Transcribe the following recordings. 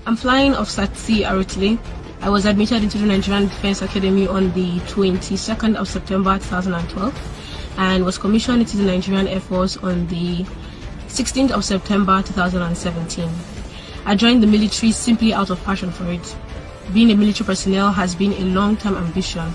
I'm Flying Officer Arotile. I was admitted into the Nigerian Defense Academy on the 22nd of September 2012 and was commissioned into the Nigerian Air Force on the 16th of September 2017. I joined the military simply out of passion for it. Being a military personnel has been a long-term ambition.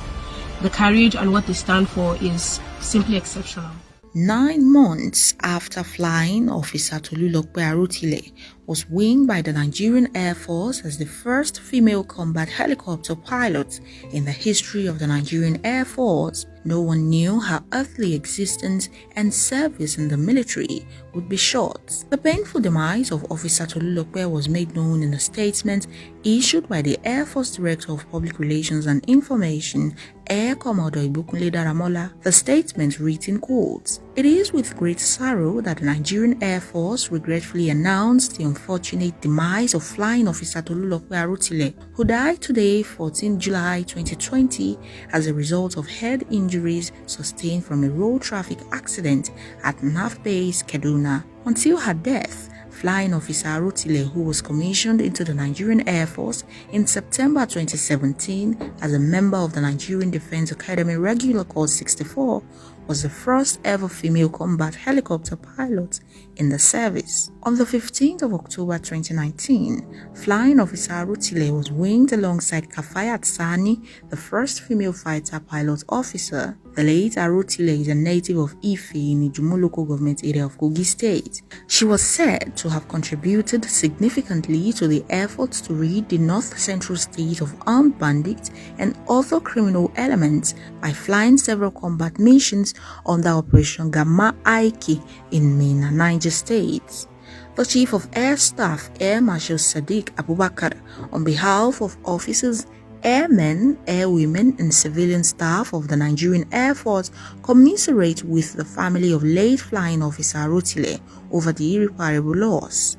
The courage and what they stand for is simply exceptional. 9 months after Flying Officer Tolulope Arotile was winged by the Nigerian Air Force as the first female combat helicopter pilot in the history of the Nigerian Air Force, no one knew her earthly existence and service in the military would be short. The painful demise of Officer Tolulope was made known in a statement issued by the Air Force Director of Public Relations and Information, Air Commodore Ibukunle Daramola. The statement reads in quotes, "It is with great sorrow that the Nigerian Air Force regretfully announced the unfortunate demise of Flying Officer Tolulope Arotile, who died today, 14 July 2020, as a result of head injuries sustained from a road traffic accident at NAF Base Kaduna. Until her death, Flying Officer Arotile, who was commissioned into the Nigerian Air Force in September 2017 as a member of the Nigerian Defense Academy Regular Course 64, was the first ever female combat helicopter pilot in the service. On the 15th of October 2019, Flying Officer Arotile was winged alongside Kafayat Sani, the first female fighter pilot officer. The late Arotile is a native of Iffe in Ijumu local government area of Kogi State. She was said to have contributed significantly to the efforts to rid the north-central state of armed bandits and other criminal elements by flying several combat missions under Operation GAMA AIKI in Minna, Niger State. The Chief of Air Staff, Air Marshal Sadiq Abubakar, on behalf of officers, airmen, airwomen, and civilian staff of the Nigerian Air Force, commiserate with the family of late Flying Officer Arotile over the irreparable loss.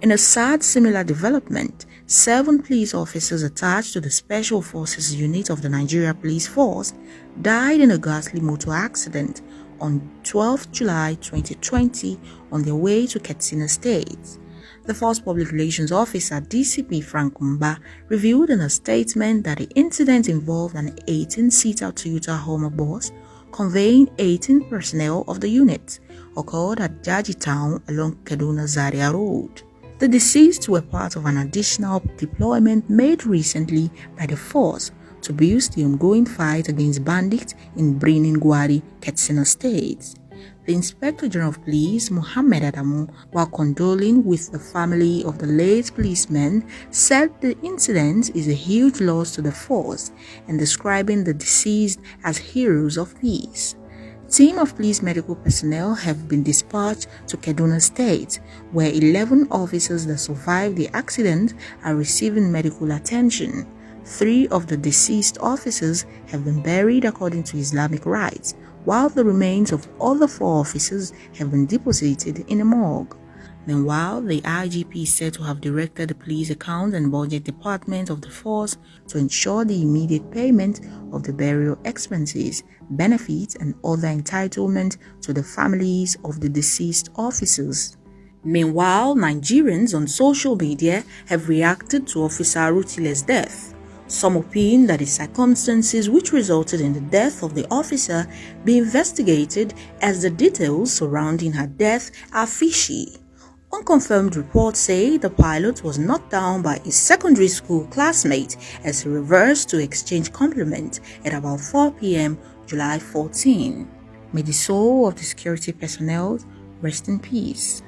In a sad similar development, 7 police officers attached to the Special Forces unit of the Nigeria Police Force died in a ghastly motor accident on 12 July 2020 on their way to Katsina State. The Force Public Relations Officer DCP Frank Mba revealed in a statement that the incident involved an 18-seater Toyota Hummer bus conveying 18 personnel of the unit, occurred at Jaji Town along Kaduna Zaria Road. The deceased were part of an additional deployment made recently by the force to boost the ongoing fight against bandits in Birnin Gwari, Katsina State. The Inspector General of Police, Mohammed Adamu, while condoling with the family of the late policeman, said the incident is a huge loss to the force and describing the deceased as heroes of peace. Team of police medical personnel have been dispatched to Kaduna State, where 11 officers that survived the accident are receiving medical attention. 3 of the deceased officers have been buried according to Islamic rites, while the remains of other 4 officers have been deposited in a morgue. Meanwhile, the IGP is said to have directed the Police Accounts and Budget Department of the force to ensure the immediate payment of the burial expenses, benefits, and other entitlements to the families of the deceased officers. Meanwhile, Nigerians on social media have reacted to Officer Arotile's death. Some opine that the circumstances which resulted in the death of the officer be investigated, as the details surrounding her death are fishy. Unconfirmed reports say the pilot was knocked down by his secondary school classmate as he reversed to exchange compliments at about 4 p.m. July 14. May the soul of the security personnel rest in peace.